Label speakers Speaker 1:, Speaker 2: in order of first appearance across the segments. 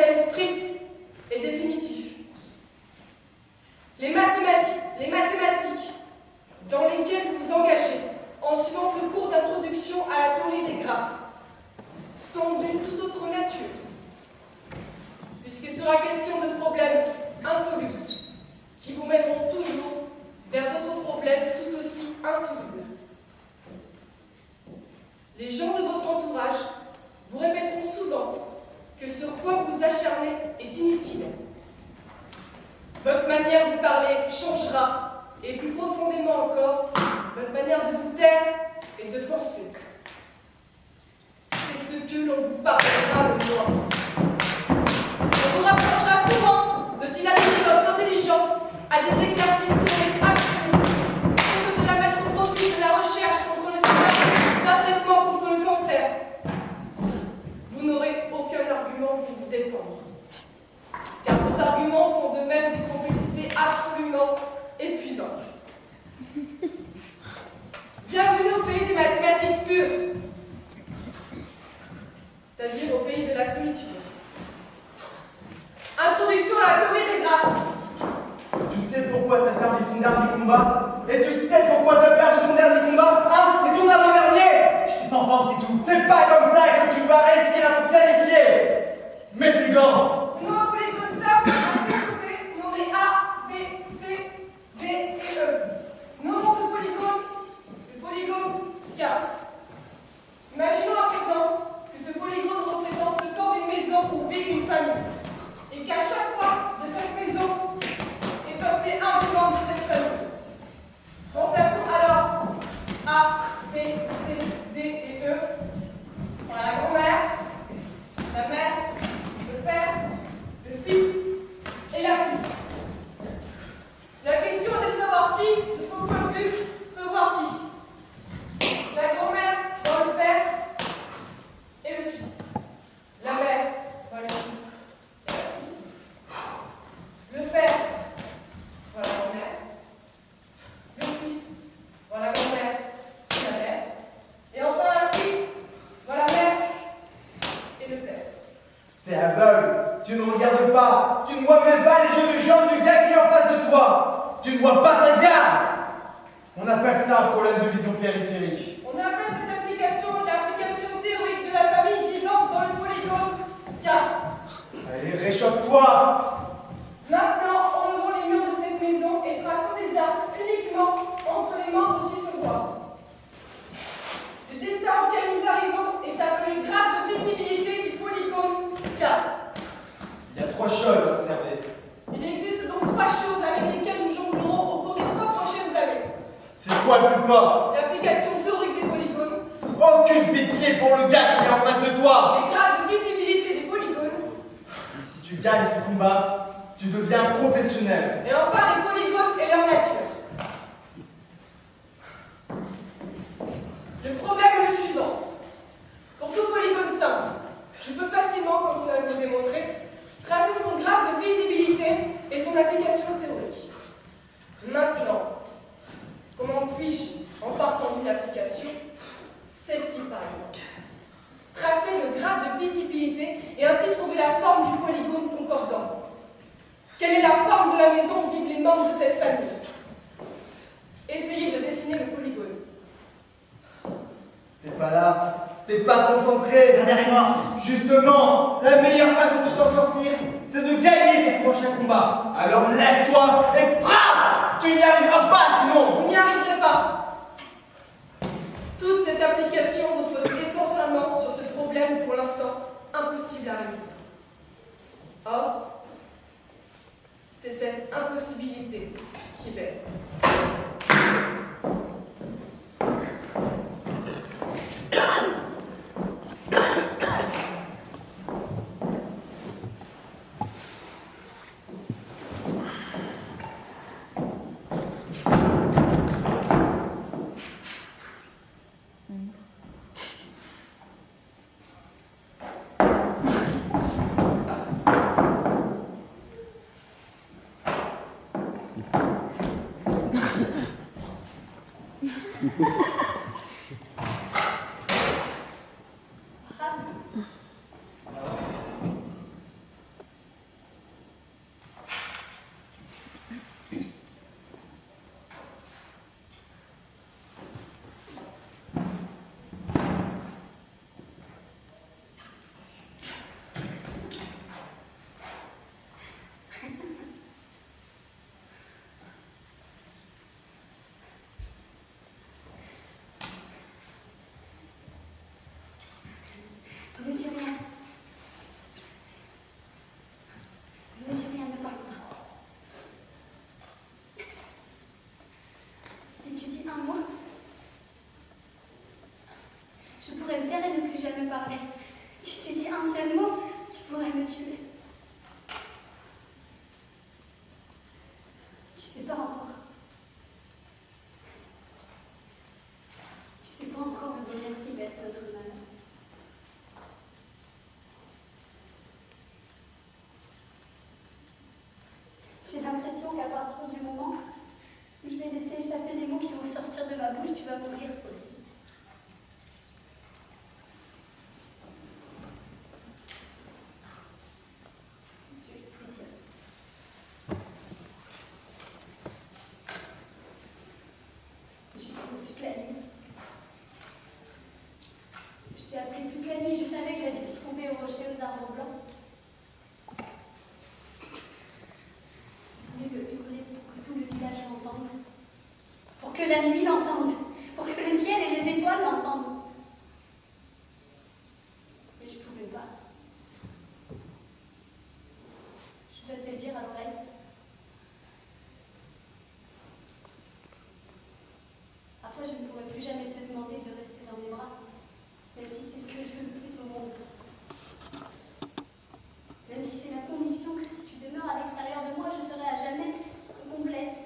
Speaker 1: problème strict et définitif. Les mathématiques dans lesquelles vous vous engagez en suivant ce cours d'introduction à la théorie des graphes sont d'une toute autre nature, puisqu'il sera question de problèmes insolubles qui vous mèneront toujours vers d'autres problèmes tout aussi insolubles. Les gens de votre entourage vous répéteront souvent que sur quoi vous acharnez est inutile. Votre manière de parler changera, et plus profondément encore, votre manière de vous taire et de penser. C'est ce que l'on vous pardonnera le moins. On vous rapprochera souvent de dynamiser votre intelligence à des exercices théoriques absurdes, plutôt que de la mettre au profit de la recherche contre le sida, d'un traitement contre le cancer. Vous n'aurez aucun argument pour vous défendre, car vos arguments sont de même d'une complexité absolument épuisante. Bienvenue au pays des mathématiques pures, c'est-à-dire au pays de la solitude. Introduction à la théorie des graphes.
Speaker 2: Tu sais pourquoi t'as perdu ton dernier combat? Et tu sais pourquoi t'as perdu ton dernier combat? Hein? Et ton avant-dernier? Je suis en forme, c'est tout. C'est pas comme ça que tu vas réussir à te qualifier. Mets tes gants.
Speaker 1: Nous un polygone simple, à ses côtés, nommé A, B, C, D et E. Nommons ce polygone le polygone K. Imaginons à présent que ce polygone représente le plan d'une maison où vit une famille, et qu'à chaque fois de cette maison est posté un des membres de cette famille. Remplaçons alors A, B, C, D et E par la grand-mère, la mère, le père, le fils et la fille. La question est de savoir qui, de son point de vue, peut voir qui. La grand-mère voit le père et le fils. La mère voit le fils et la fille. Le père voit la grand-mère. Le fils voit la grand-mère et la mère. Et enfin la fille voit la mère et le père.
Speaker 2: T'es aveugle. Tu ne regardes pas. Tu ne vois même pas les jeux de jambes du gars qui est en face de toi. Tu ne vois pas sa garde. On appelle ça un problème de vision périphérique.
Speaker 1: On appelle cette application l'application théorique de la famille vivante dans le polygone K.
Speaker 2: Allez, réchauffe-toi.
Speaker 1: Maintenant, enlevons les murs de cette maison et traçons des arcs uniquement entre les membres qui se voient. Le dessin auquel nous arrivons est appelé graphe de visibilité du polygone K.
Speaker 2: Il y a trois choses à observer.
Speaker 1: Il existe donc trois choses avec lesquelles nous jonglerons au cours des 3 prochaines années.
Speaker 2: C'est quoi le plus fort?
Speaker 1: L'application théorique des polygones,
Speaker 2: Aucune pitié pour le gars qui est en face de toi.
Speaker 1: les graphes de visibilité des polygones,
Speaker 2: Et si tu gagnes ce combat, tu deviens professionnel.
Speaker 1: et enfin les polygones et leur nature. Le problème est le suivant. Pour tout polygone simple, je peux facilement, comme vous l'avez démontré, tracer son graphe de visibilité et son application théorique. Maintenant, comment puis-je, en partant d'une application, celle-ci par exemple, tracer le graphe de visibilité et ainsi trouver la forme du polygone concordant? Quelle est la forme de la maison où vivent les membres de cette famille? Essayez de dessiner le polygone.
Speaker 2: T'es pas là. T'es pas concentré.
Speaker 3: La mère est morte.
Speaker 2: Justement, la meilleure façon de t'en sortir, c'est de gagner ton prochain combat. Alors lève-toi et frappe. Tu n'y arriveras pas sinon.
Speaker 1: Vous n'y arriverez pas. Toute cette application repose essentiellement sur ce problème pour l'instant impossible à résoudre. Or, c'est cette impossibilité qui est belle.
Speaker 3: me taire et ne plus jamais parler. Si tu dis un seul mot, tu pourrais me tuer. Tu sais pas encore. Tu sais pas encore le bonheur qui va être notre malheur. J'ai l'impression qu'à partir du moment où je vais laisser échapper les mots qui vont sortir de ma bouche, tu vas mourir toi aussi. Je vais te le dire. J'ai couru toute la nuit. Je t'ai appelé toute la nuit, je savais que j'allais te trouver au rocher aux arbres blancs. Je voulais le hurler pour que tout le village l'entende. Pour que la nuit l'entende. Pour que le ciel et les étoiles l'entendent. Mais je pouvais pas. Je dois te le dire à l'oreille. Après, je ne pourrai plus jamais te demander de rester dans mes bras, même si c'est ce que je veux le plus au monde. Même si j'ai la conviction que si tu demeures à l'extérieur de moi, je serai à jamais complète.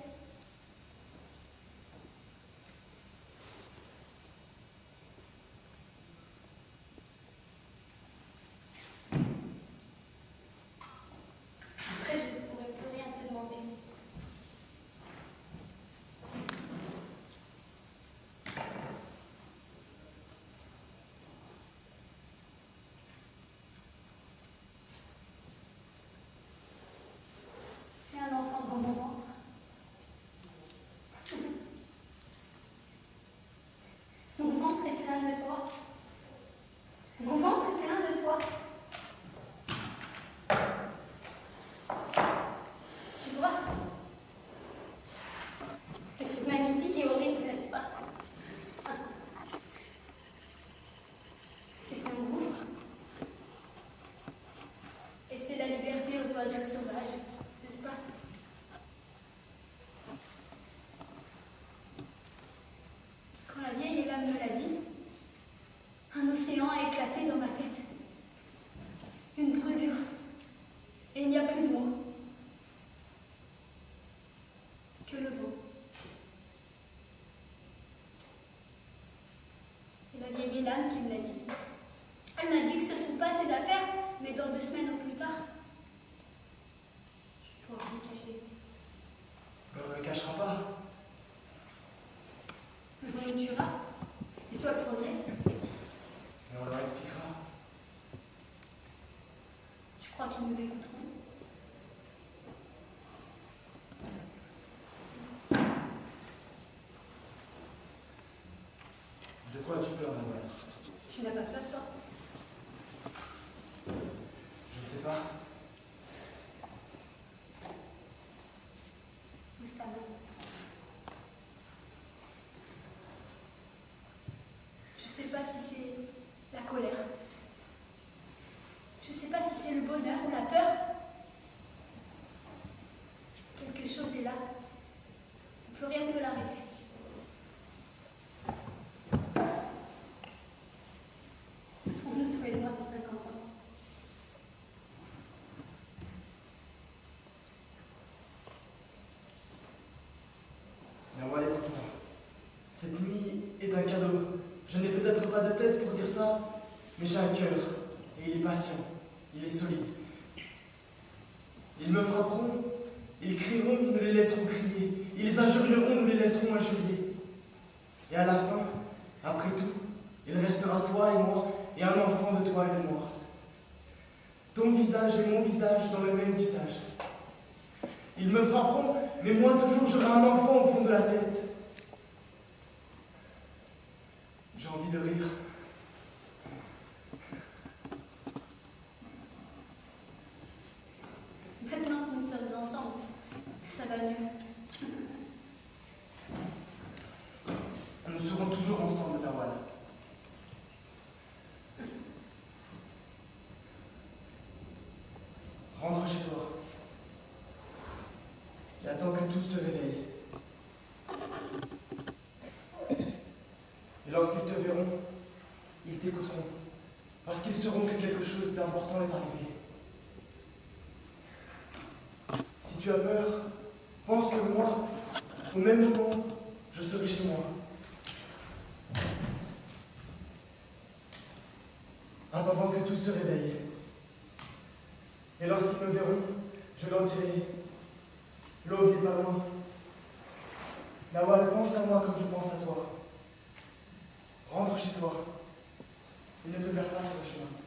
Speaker 3: Après, je ne pourrai plus rien te demander. J'ai un enfant dans mon ventre. Mon ventre est plein de toi. Mon ventre est plein de toi. Tu vois? Et c'est magnifique et horrible, n'est-ce pas? C'est un gouffre. Et c'est la liberté aux oiseaux sauvages, n'est-ce pas? Quand la vieille Elam me l'a dit, un océan a éclaté dans ma tête. Une brûlure. Et il n'y a plus de mots. Que le vent. C'est la vieille Elam qui me l'a dit. Elle m'a dit que ce ne sont pas ses affaires, mais dans 2 semaines au plus tard. Je pourrais me cacher.
Speaker 2: On ne le cachera pas.
Speaker 3: On nous tuera. Et toi le premier.
Speaker 2: Mais on leur expliquera.
Speaker 3: Tu crois qu'ils nous écouteront?
Speaker 2: De quoi as-tu peur, Manuel?
Speaker 3: Tu n'as pas peur, toi?
Speaker 2: Je ne sais pas.
Speaker 3: Gustavo. Je sais pas si c'est la colère. Je sais pas si c'est le bonheur ou la peur. Quelque chose est là. Plus rien ne peut l'arrêter. Serons-nous tous les mois dans 50 ans?
Speaker 2: Mais voilà, écoute-moi. Cette nuit est un cadeau. Je n'ai peut-être pas de tête pour dire ça, mais j'ai un cœur. Et il est patient. Il est solide. Ils me frapperont, ils crieront, nous les laisserons crier. Ils injurieront, nous les laisserons injurier. Et à la fin, après tout, il restera toi et moi, et un enfant de toi et de moi. Ton visage et mon visage dans le même visage. Ils me frapperont, mais moi toujours j'aurai un enfant au fond de la tête. J'ai envie de rire.
Speaker 3: Maintenant que nous sommes ensemble, ça va mieux.
Speaker 2: Nous serons toujours ensemble, Nawal. Rentre chez toi. Et attends que tous se réveillent. Et lorsqu'ils te verront, ils t'écouteront. t'écouteront, parce qu'ils sauront que quelque chose d'important est arrivé. Si tu as peur, pense que moi, au même moment, je serai chez moi. Attendant que tous se réveillent. Et lorsqu'ils me verront, je leur dirai, l'aube n'est pas loin. Nawal, pense à moi comme je pense à toi. Rentre chez toi et ne te perds pas sur le chemin.